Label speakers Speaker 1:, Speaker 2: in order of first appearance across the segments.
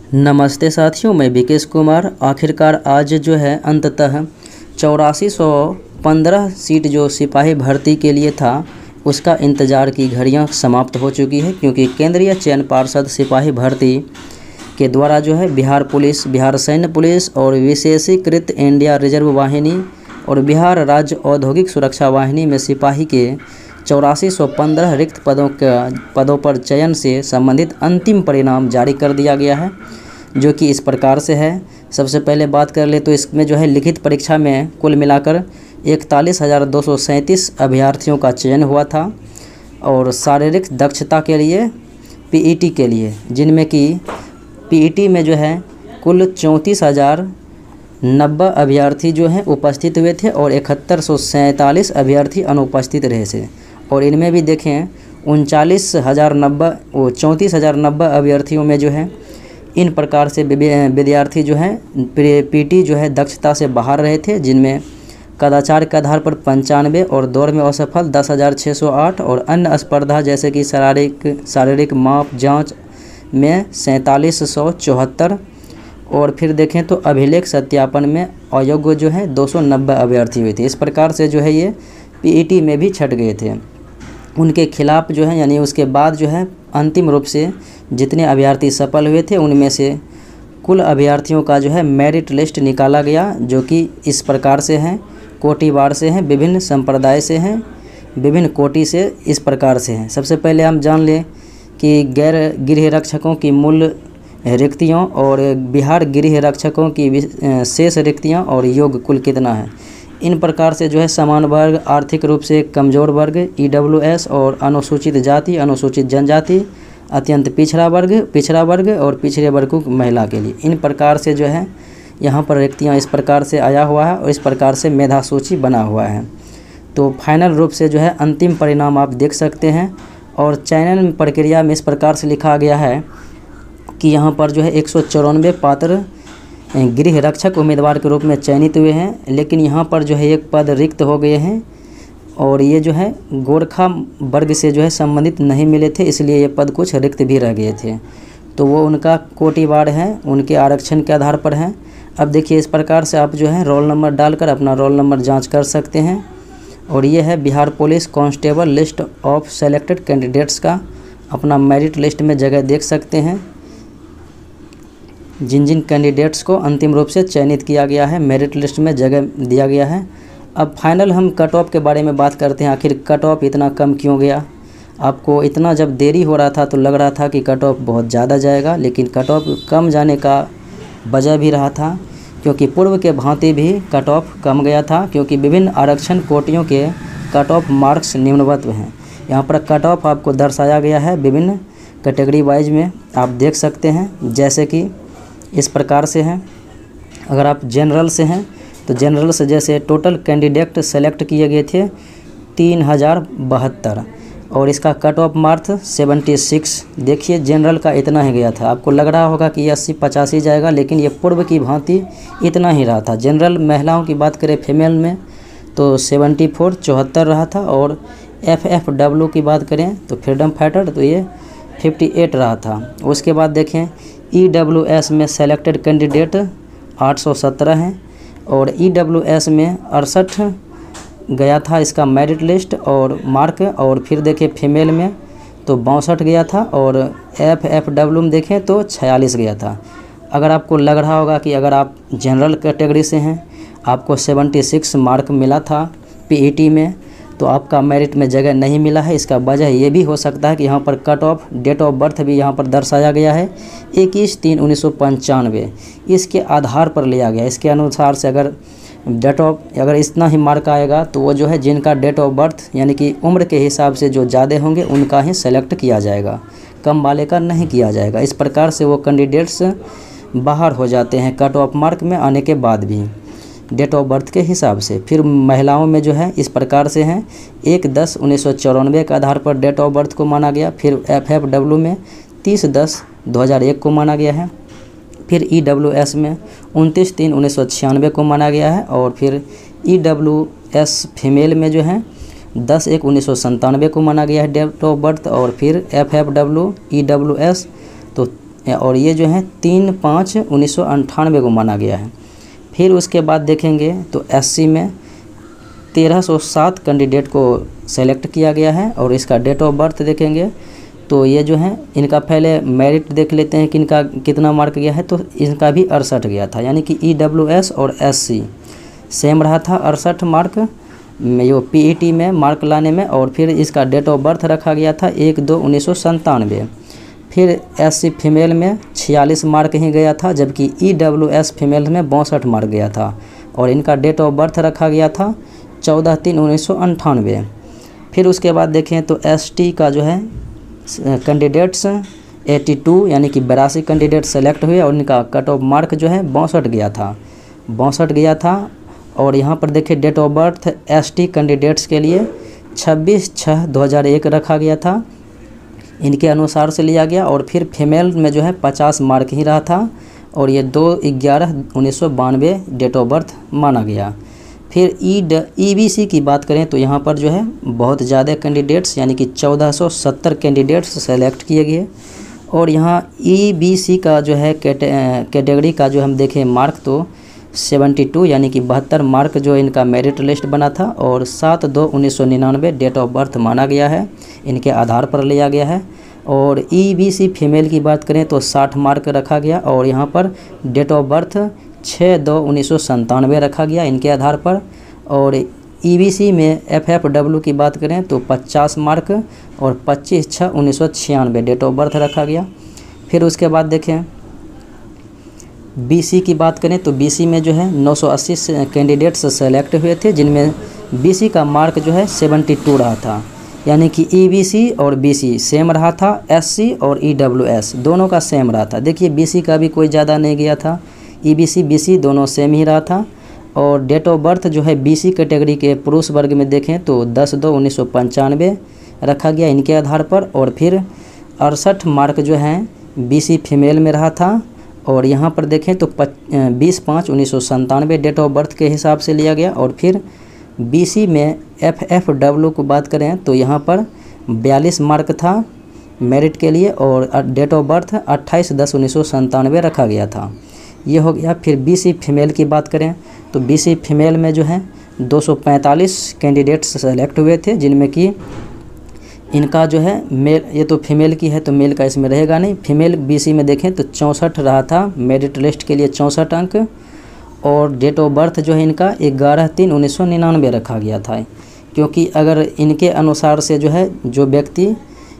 Speaker 1: नमस्ते साथियों, मैं विकेश कुमार। आखिरकार आज जो है अंततः 8415 सीट जो सिपाही भर्ती के लिए था उसका इंतज़ार की घड़ियां समाप्त हो चुकी है, क्योंकि केंद्रीय चयन पार्षद सिपाही भर्ती के द्वारा जो है बिहार पुलिस, बिहार सैन्य पुलिस और विशेषीकृत इंडिया रिजर्व वाहिनी और बिहार राज्य औद्योगिक सुरक्षा वाहिनी में सिपाही के 8415 रिक्त पदों पर चयन से संबंधित अंतिम परिणाम जारी कर दिया गया है, जो कि इस प्रकार से है। सबसे पहले बात कर ले तो इसमें जो है लिखित परीक्षा में कुल मिलाकर 41,237 अभ्यर्थियों का चयन हुआ था और शारीरिक दक्षता के लिए पीईटी के लिए, जिनमें कि पीईटी में जो है कुल 34,090 अभ्यर्थी जो हैं उपस्थित हुए थे और 7147 अभ्यर्थी अनुपस्थित रहे थे। और इनमें भी देखें 34,090 अभ्यर्थियों में जो है इन प्रकार से विद्यार्थी जो हैं पीटी जो है दक्षता से बाहर रहे थे, जिनमें कदाचार के आधार पर 95 और दौड़ में असफल 10,608 और अन्य स्पर्धा जैसे कि शारीरिक माप जांच में 4774 और फिर देखें तो अभिलेख सत्यापन में अयोग्य जो है 290 अभ्यर्थी हुए थे। इस प्रकार से जो है ये पीईटी में भी छट गए थे। उनके खिलाफ जो है यानी उसके बाद जो है अंतिम रूप से जितने अभ्यर्थी सफल हुए थे उनमें से कुल अभ्यर्थियों का जो है मेरिट लिस्ट निकाला गया, जो कि इस प्रकार से हैं, कोटिवार से हैं, विभिन्न संप्रदाय से हैं, विभिन्न कोटि से इस प्रकार से हैं। सबसे पहले हम जान लें कि गैर गृह रक्षकों की मूल रिक्तियों और बिहार गृह रक्षकों की शेष रिक्तियाँ और योग कुल कितना है। इन प्रकार से जो है समान वर्ग, आर्थिक रूप से कमज़ोर वर्ग, ईडब्ल्यूएस और अनुसूचित जाति, अनुसूचित जनजाति, अत्यंत पिछड़ा वर्ग और पिछड़े वर्ग को महिला के लिए, इन प्रकार से जो है यहाँ पर रिक्तियाँ इस प्रकार से आया हुआ है और इस प्रकार से मेधा सूची बना हुआ है। तो फाइनल रूप से जो है अंतिम परिणाम आप देख सकते हैं। और चयन प्रक्रिया में इस प्रकार से लिखा गया है कि यहाँ पर जो है 194 पात्र गृह रक्षक उम्मीदवार के रूप में चयनित हुए हैं, लेकिन यहाँ पर जो है एक पद रिक्त हो गए हैं और ये जो है गोरखा वर्ग से जो है संबंधित नहीं मिले थे, इसलिए ये पद कुछ रिक्त भी रह गए थे। तो वो उनका कोटिवार है, उनके आरक्षण के आधार पर है। अब देखिए इस प्रकार से आप जो है रोल नंबर डालकर अपना रोल नंबर जांच कर सकते हैं। और ये है Bihar police constable list of selected candidates का अपना मेरिट लिस्ट में जगह देख सकते हैं। जिन जिन कैंडिडेट्स को अंतिम रूप से चयनित किया गया है मेरिट लिस्ट में जगह दिया गया है। अब फाइनल हम कट ऑफ के बारे में बात करते हैं। आखिर कट ऑफ इतना कम क्यों गया? आपको इतना जब देरी हो रहा था तो लग रहा था कि कट ऑफ बहुत ज़्यादा जाएगा, लेकिन कट ऑफ कम जाने का वजह भी रहा था, क्योंकि पूर्व के भांति भी कट ऑफ कम गया था, क्योंकि विभिन्न आरक्षण कोटियों के कट ऑफ मार्क्स निम्नवत हैं। यहाँ पर कट ऑफ आपको दर्शाया गया है विभिन्न कैटेगरी वाइज में, आप देख सकते हैं। जैसे कि इस प्रकार से हैं, अगर आप जनरल से हैं तो जनरल से जैसे टोटल कैंडिडेट सेलेक्ट किए गए थे 3072 और इसका कट ऑफ मार्क्स 76। देखिए जनरल का इतना ही गया था। आपको लग रहा होगा कि 80-85 जाएगा, लेकिन ये पूर्व की भांति इतना ही रहा था। जनरल महिलाओं की बात करें फीमेल में तो 74 रहा था, और FFW की बात करें तो फ्रीडम फाइटर तो ये 58 रहा था। उसके बाद देखें EWS में सेलेक्टेड कैंडिडेट 817 हैं और EWS में 68 गया था इसका मेरिट लिस्ट और मार्क। और फिर देखें फीमेल में तो 62 गया था और FFW में देखें तो 46 गया था। अगर आपको लग रहा होगा कि अगर आप जनरल कैटेगरी से हैं आपको 76 मार्क मिला था पीईटी में, तो आपका मेरिट में जगह नहीं मिला है, इसका वजह ये भी हो सकता है कि यहाँ पर cut off date of birth भी यहाँ पर दर्शाया गया है 21/3/1995, इसके आधार पर लिया गया। इसके अनुसार से अगर इतना ही मार्क आएगा तो वो जो है जिनका डेट ऑफ बर्थ यानी कि उम्र के हिसाब से जो ज़्यादा होंगे उनका ही सेलेक्ट किया जाएगा, कम वाले का नहीं किया जाएगा। इस प्रकार से वो कैंडिडेट्स बाहर हो जाते हैं कट ऑफ मार्क में आने के बाद भी डेट ऑफ बर्थ के हिसाब से। फिर महिलाओं में जो है इस प्रकार से हैं 1/10/1994 के आधार पर डेट ऑफ बर्थ को माना गया। फिर FFW में 30/10/2001 को माना गया है। फिर EWS में 29/3/1996 को माना गया है। और फिर EWS फीमेल में जो है 10/1/1997 को माना गया है डेट ऑफ बर्थ। और फिर FFW EWS तो और ये जो है 3/5/1998 को माना गया है। फिर उसके बाद देखेंगे तो एससी में 1307 कैंडिडेट को सेलेक्ट किया गया है और इसका डेट ऑफ बर्थ देखेंगे तो ये जो है इनका पहले मेरिट देख लेते हैं कि इनका कितना मार्क गया है। तो इनका भी 68 गया था, यानी कि EWS और SC सेम रहा था 68 मार्क जो PET में मार्क लाने में। और फिर इसका डेट ऑफ बर्थ रखा गया था 1/2/1997। फिर SC फीमेल में 46 मार्क ही गया था, जबकि EWS फीमेल में 62 मार्क गया था और इनका डेट ऑफ बर्थ रखा गया था 14/3/1998। फिर उसके बाद देखें तो ST का जो है कैंडिडेट्स 82 यानी कि 82 कैंडिडेट सेलेक्ट हुए और इनका कट ऑफ मार्क जो है 62 गया था। और यहाँ पर देखिए date of birth ST candidates के लिए 26/6/2001 रखा गया था, इनके अनुसार से लिया गया। और फिर फीमेल में जो है 50 मार्क ही रहा था और ये 2/11/1992 डेट ऑफ बर्थ माना गया। फिर EBC की बात करें तो यहाँ पर जो है बहुत ज़्यादा कैंडिडेट्स यानी कि 1470 कैंडिडेट्स सेलेक्ट किए गए। और यहाँ EBC का जो है कैटेगरी का जो हम देखें मार्क तो 72 यानी कि 72 मार्क जो इनका मेरिट लिस्ट बना था और 7/2/1999 डेट ऑफ बर्थ माना गया है, इनके आधार पर लिया गया है। और EBC फीमेल की बात करें तो 60 मार्क रखा गया और यहाँ पर डेट ऑफ बर्थ 6/2/1997 रखा गया इनके आधार पर। और EBC में FFW की बात करें तो 50 मार्क और 25/6/1996 डेट ऑफ बर्थ रखा गया। फिर उसके बाद देखें BC की बात करें तो BC में जो है 980 कैंडिडेट्स सेलेक्ट हुए थे, जिनमें BC का मार्क जो है 72 रहा था, यानी कि EBC और BC सेम रहा था, SC और EWS दोनों का सेम रहा था। देखिए BC का भी कोई ज़्यादा नहीं गया था, EBC BC दोनों सेम ही रहा था। और डेट ऑफ बर्थ जो है BC कैटेगरी के पुरुष वर्ग में देखें तो 10/2/1995 रखा गया इनके आधार पर। और फिर 68 मार्क जो हैं BC फीमेल में रहा था और यहाँ पर देखें तो 20/5/1997 डेट ऑफ बर्थ के हिसाब से लिया गया। और फिर BC में FFW को बात करें तो यहाँ पर 42 मार्क था मेरिट के लिए और डेट ऑफ बर्थ 28/10/1997 रखा गया था, ये हो गया। फिर BC फीमेल की बात करें तो BC फीमेल में जो है 245 कैंडिडेट्स सेलेक्ट हुए थे, जिनमें कि इनका जो है मेल, ये तो फीमेल की है तो मेल का इसमें रहेगा नहीं। फीमेल BC में देखें तो 64 रहा था मेरिट लिस्ट के लिए 64 अंक। और डेट ऑफ बर्थ जो है इनका 11/3/1999 रखा गया था, क्योंकि अगर इनके अनुसार से जो है जो व्यक्ति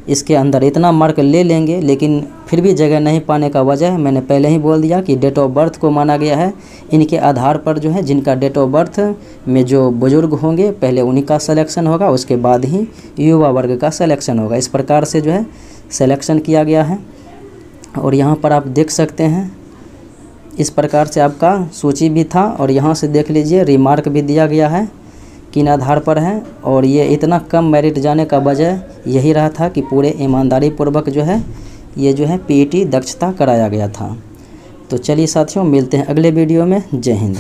Speaker 1: इसके अंदर इतना मार्क ले लेंगे लेकिन फिर भी जगह नहीं पाने का वजह मैंने पहले ही बोल दिया कि डेट ऑफ बर्थ को माना गया है। इनके आधार पर जो है जिनका डेट ऑफ बर्थ में जो बुजुर्ग होंगे पहले उन्हीं का सिलेक्शन होगा, उसके बाद ही युवा वर्ग का सिलेक्शन होगा। इस प्रकार से जो है सिलेक्शन किया गया है। और यहाँ पर आप देख सकते हैं इस प्रकार से आपका सूची भी था और यहाँ से देख लीजिए रिमार्क भी दिया गया है किन आधार पर है। और ये इतना कम मेरिट जाने का वजह यही रहा था कि पूरे ईमानदारी पूर्वक जो है ये जो है PET दक्षता कराया गया था। तो चलिए साथियों मिलते हैं अगले वीडियो में। जय हिंद।